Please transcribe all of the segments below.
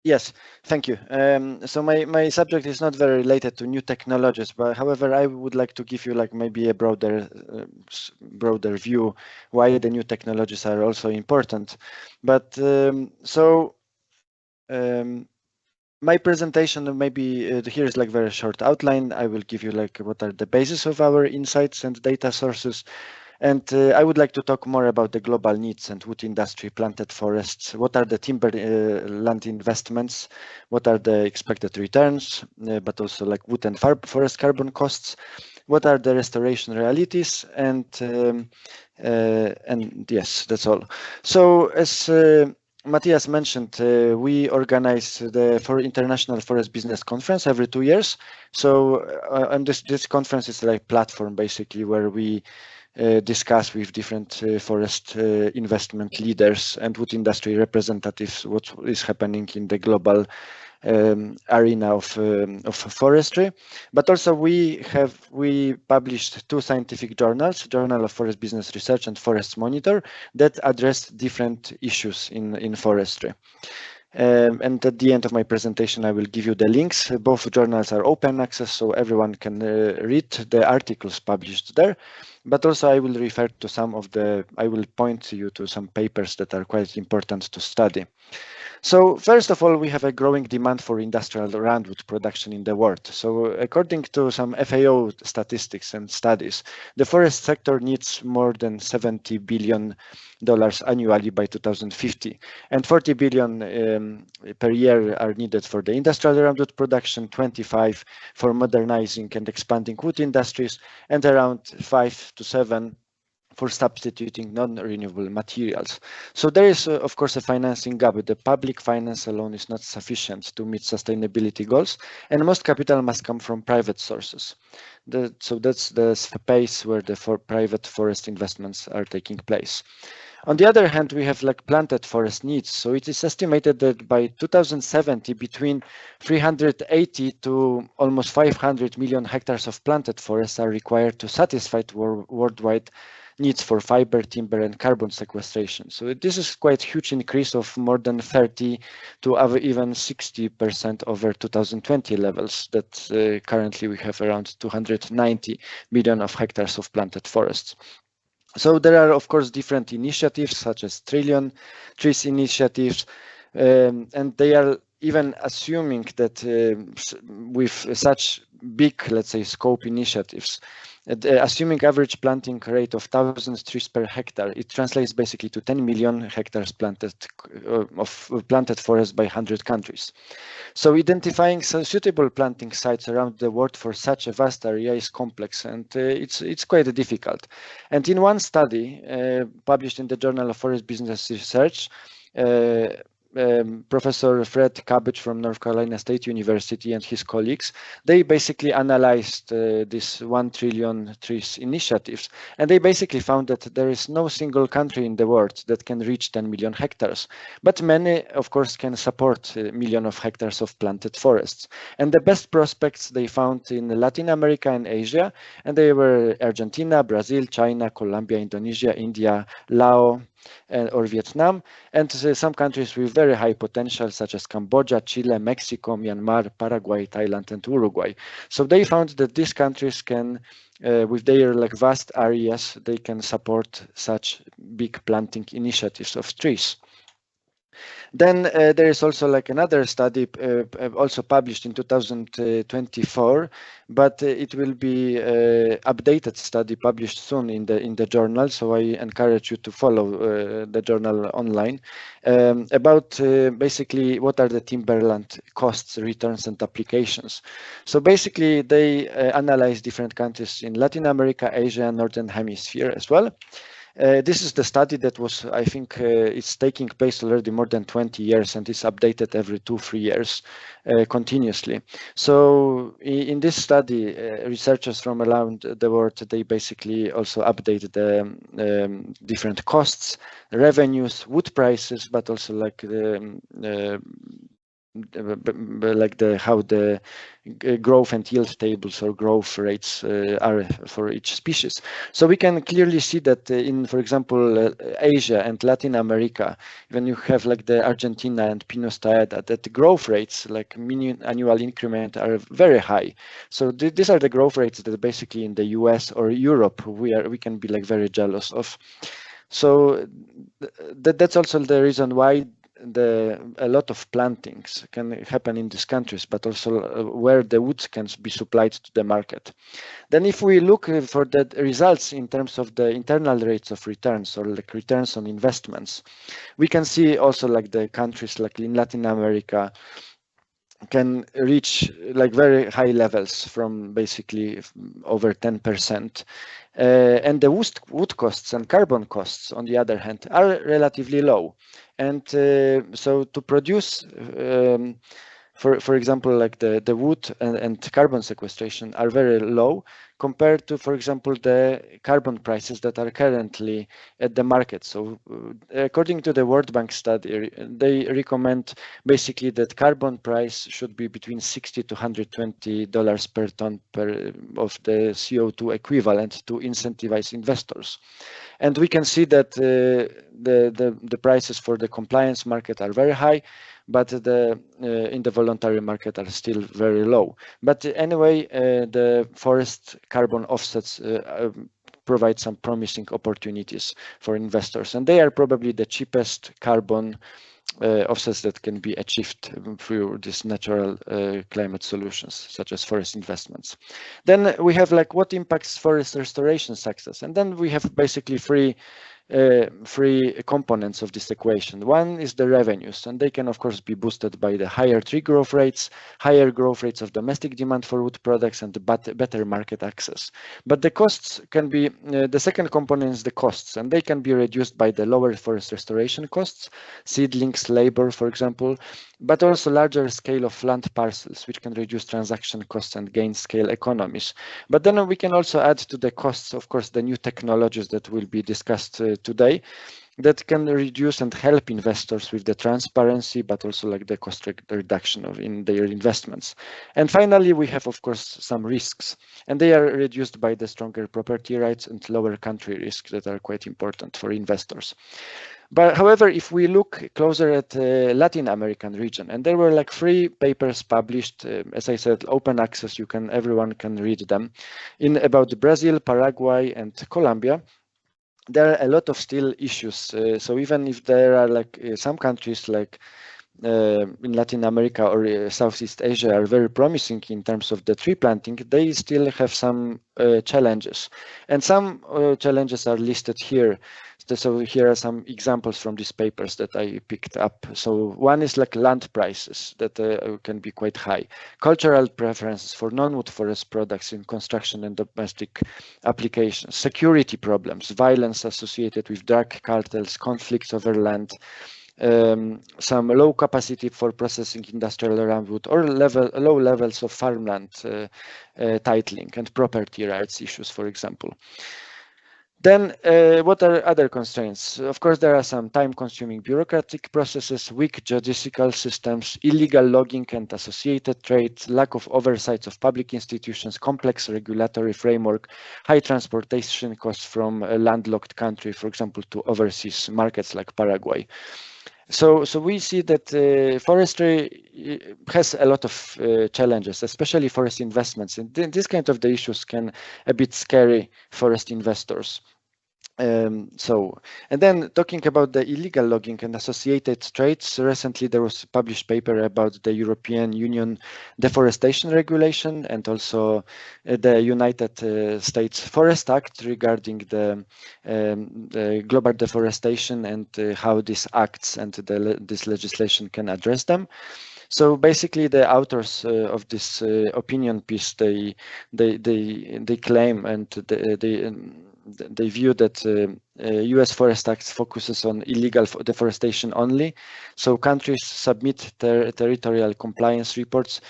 Yes, thank you. So my subject is not very related to new technologies, but however, I would like to give you like maybe a broader view why the new technologies are also important. But my presentation, maybe here is like very short outline. I will give you like what are the basis of our insights and data sources. And I would like to talk more about the global needs and wood industry, planted forests. What are the timberland investments? What are the expected returns? But also like wood and forest carbon costs. What are the restoration realities? And yes, that's all. So as Matthias mentioned, we organize the International Forest Business Conference every 2 years. So and this conference is like platform basically where we discuss with different forest investment leaders and wood industry representatives what is happening in the global arena of forestry. But also we published 2 scientific journals, Journal of Forest Business Research and Forest Monitor, that address different issues in forestry. And at the end of my presentation, I will give you the links. Both journals are open access, so everyone can read the articles published there. But also I will refer to I will point you to some papers that are quite important to study. So first of all, we have a growing demand for industrial roundwood production in the world. So according to some FAO statistics and studies, the forest sector needs more than $70 billion annually by 2050, and 40 billion per year are needed for the industrial roundwood production, 25 for modernizing and expanding wood industries, and around 5 to 7 for substituting non-renewable materials. So there is, of course, a financing gap. The public finance alone is not sufficient to meet sustainability goals, and most capital must come from private sources. So that's the space where the private forest investments are taking place. On the other hand, we have like planted forest needs. So it is estimated that by 2070, between 380 to almost 500 million hectares of planted forests are required to satisfy worldwide needs for fiber, timber, and carbon sequestration. So this is quite huge increase of more than 30 to even 60% over 2020 levels that currently we have around 290 million of hectares of planted forests. So there are, of course, different initiatives such as Trillion Trees initiatives, and they are even assuming that with such big, let's say, scope initiatives, assuming average planting rate of 1,000 trees per hectare, it translates basically to 10 million hectares planted of planted forest by 100 countries. So identifying suitable planting sites around the world for such a vast area is complex, and it's quite difficult. And in one study published in the Journal of Forest Business Research, Professor Fred Cabbage from North Carolina State University and his colleagues, they basically analyzed this 1 trillion trees initiatives, and they basically found that there is no single country in the world that can reach 10 million hectares, but many, of course, can support a million of hectares of planted forests. And the best prospects they found in Latin America and Asia, and they were Argentina, Brazil, China, Colombia, Indonesia, India, Laos, or Vietnam, and some countries with very high potential such as Cambodia, Chile, Mexico, Myanmar, Paraguay, Thailand, and Uruguay. So they found that these countries can, with their like vast areas, they can support such big planting initiatives of trees. Then there is also like another study also published in 2024, but it will be updated study published soon in the journal. So I encourage you to follow the journal online about basically what are the timberland costs, returns, and applications. So basically they analyze different countries in Latin America, Asia, and Northern Hemisphere as well. This is the study that was, I think, it's taking place already more than 20 years and is updated every 2-3 years continuously. So in this study, researchers from around the world, they basically also updated the different costs, revenues, wood prices, but also like like how the growth and yield tables or growth rates are for each species. So we can clearly see that in, for example, Asia and Latin America, when you have like the Argentina and Pinus taeda, that the growth rates, like mean annual increment, are very high. So these are the growth rates that basically in the US or Europe we can be like very jealous of. So that's also the reason why a lot of plantings can happen in these countries, but also where the woods can be supplied to the market. Then if we look for the results in terms of the internal rates of returns or like returns on investments, we can see also like the countries like in Latin America can reach like very high levels from basically over 10%. And the wood costs and carbon costs, on the other hand, are relatively low. And so to produce, for example, like the wood and carbon sequestration are very low compared to, for example, the carbon prices that are currently at the market. So according to the World Bank study, they recommend basically that carbon price should be between $60 to $120 per ton of the CO2 equivalent to incentivize investors. And we can see that the prices for the compliance market are very high, but in the voluntary market are still very low. But anyway, the forest carbon offsets provide some promising opportunities for investors, and they are probably the cheapest carbon offsets that can be achieved through these natural climate solutions, such as forest investments. Then we have like what impacts forest restoration success, and then we have basically three components of this equation. One is the revenues, and they can of course be boosted by the higher tree growth rates, higher growth rates of domestic demand for wood products, and the better market access. But the costs can be, the second component is the costs, and they can be reduced by the lower forest restoration costs, seedlings, labor, for example, but also larger scale of land parcels, which can reduce transaction costs and gain scale economies. But then we can also add to the costs, of course, the new technologies that will be discussed today that can reduce and help investors with the transparency, but also like the cost reduction in their investments. And finally, we have, of course, some risks, and they are reduced by the stronger property rights and lower country risks that are quite important for investors. But however, if we look closer at Latin American region, and there were like 3 papers published, as I said, open access, everyone can read them, about Brazil, Paraguay, and Colombia. There are a lot of still issues. So even if there are like some countries like in Latin America or Southeast Asia are very promising in terms of the tree planting, they still have some challenges. And some challenges are listed here. So here are some examples from these papers that I picked up. So one is like land prices that can be quite high. Cultural preferences for non-wood forest products in construction and domestic applications. Security problems, violence associated with drug cartels, conflicts over land, some low capacity for processing industrial roundwood, or low levels of farmland titling and property rights issues, for example. Then what are other constraints? Of course, there are some time-consuming bureaucratic processes, weak judicial systems, illegal logging and associated trade, lack of oversight of public institutions, complex regulatory framework, high transportation costs from a landlocked country, for example, to overseas markets like Paraguay. So we see that forestry has a lot of challenges, especially forest investments. And this kind of the issues can a bit scary forest investors. And then talking about the illegal logging and associated trades, recently there was a published paper about the European Union Deforestation Regulation and also the United States Forest Act regarding the global deforestation and how these acts and this legislation can address them. So basically, the authors of this opinion piece, they claim and they view that U.S. Forest Act focuses on illegal deforestation only. So countries submit their territorial compliance reports.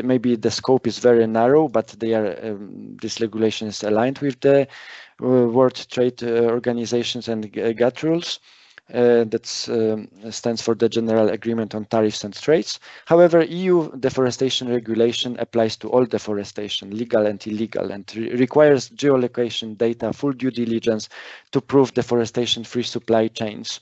Maybe the scope is very narrow, but this regulation is aligned with the World Trade Organizations and GATT rules. that stands for the General Agreement on Tariffs and Trades. However, EU deforestation regulation applies to all deforestation, legal and illegal, and requires geolocation data, full due diligence to prove deforestation-free supply chains.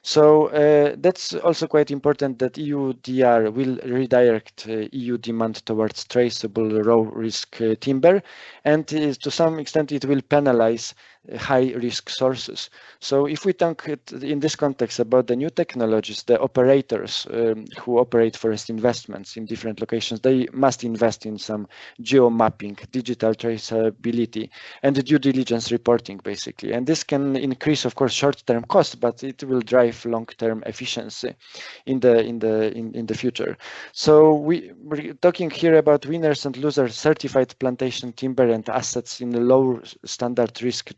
So that's also quite important that EUDR will redirect EU demand towards traceable low risk timber, and to some extent it will penalize high risk sources. So if we talk in this context about the new technologies, the operators who operate forest investments in different locations, they must invest in some geo-mapping, digital traceability, and due diligence reporting basically. And this can increase, of course, short-term costs, but it will drive long-term efficiency in the future. So we're talking here about winners and losers, certified plantation timber and assets in low standard risk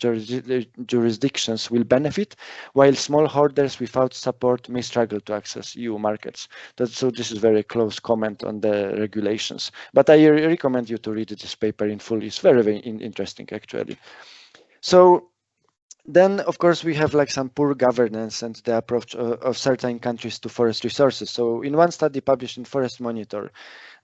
jurisdictions will benefit, while small holders without support may struggle to access EU markets. So this is very close comment on the regulations. But I recommend you to read this paper in full. It's very, very interesting, actually. So then, of course, we have like some poor governance and the approach of certain countries to forest resources. So in one study published in Forest Monitor,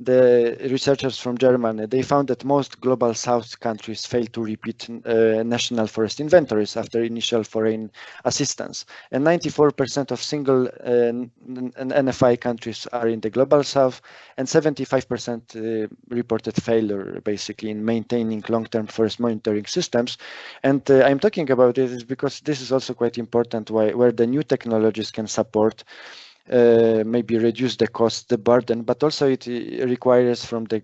the researchers from Germany, they found that most global south countries fail to repeat national forest inventories after initial foreign assistance. And 94% of single NFI countries are in the global south, and 75% reported failure basically in maintaining long-term forest monitoring systems. And I'm talking about it is because this is also quite important where the new technologies can support maybe reduce the cost, the burden, but also it requires from the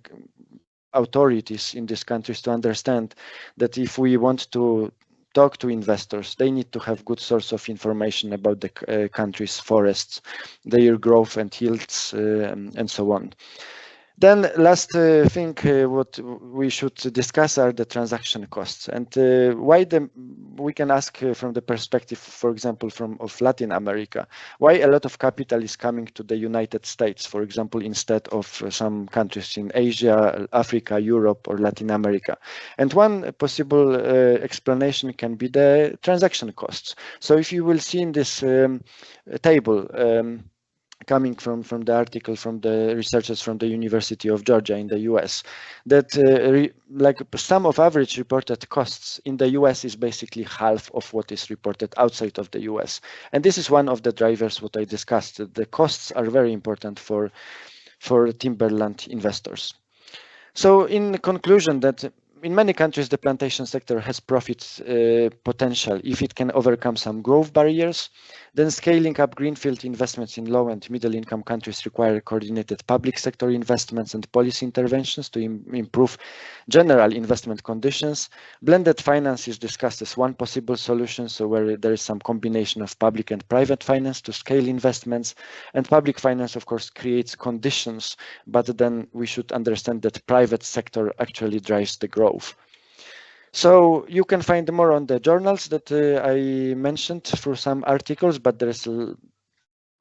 authorities in these countries to understand that if we want to talk to investors, they need to have good source of information about the country's forests, their growth and yields, and so on. Then last thing what we should discuss are the transaction costs, and why we can ask from the perspective, for example, of Latin America, why a lot of capital is coming to the United States, for example, instead of some countries in Asia, Africa, Europe, or Latin America. And one possible explanation can be the transaction costs. So if you will see in this table, coming from the article from the researchers from the University of Georgia in the US, that like sum of average reported costs in the US is basically half of what is reported outside of the US. And this is one of the drivers what I discussed. The costs are very important for timberland investors. So in conclusion, that in many countries, the plantation sector has profit potential if it can overcome some growth barriers. Then scaling up greenfield investments in low and middle income countries require coordinated public sector investments and policy interventions to improve general investment conditions. Blended finance is discussed as one possible solution, so where there is some combination of public and private finance to scale investments. And public finance, of course, creates conditions, but then we should understand that private sector actually drives the growth. So you can find more on the journals that I mentioned through some articles, but there's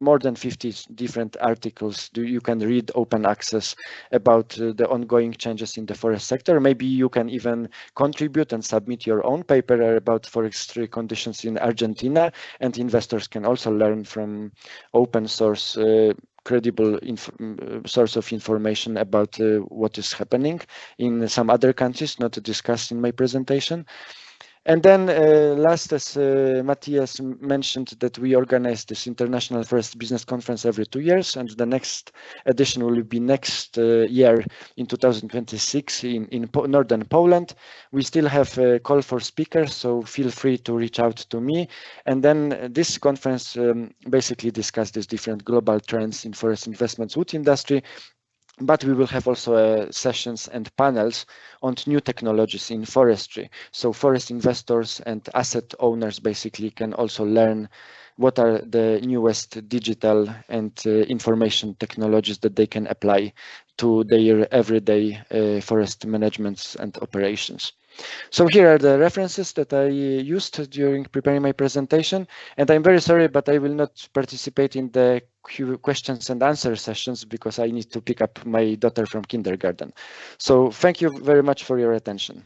more than 50 different articles you can read open access about the ongoing changes in the forest sector. Maybe you can even contribute and submit your own paper about forestry conditions in Argentina, and investors can also learn from open source credible source of information about what is happening in some other countries not discussed in my presentation. And then last, as Matthias mentioned, that we organize this International Forest Business Conference every 2 years, and the next edition will be next year in 2026 in northern Poland. We still have a call for speakers, so feel free to reach out to me. And then this conference basically discusses different global trends in forest investments wood industry, but we will have also sessions and panels on new technologies in forestry. So forest investors and asset owners basically can also learn what are the newest digital and information technologies that they can apply to their everyday forest managements and operations. So here are the references that I used during preparing my presentation, and I'm very sorry, but I will not participate in the questions and answer sessions because I need to pick up my daughter from kindergarten. So thank you very much for your attention.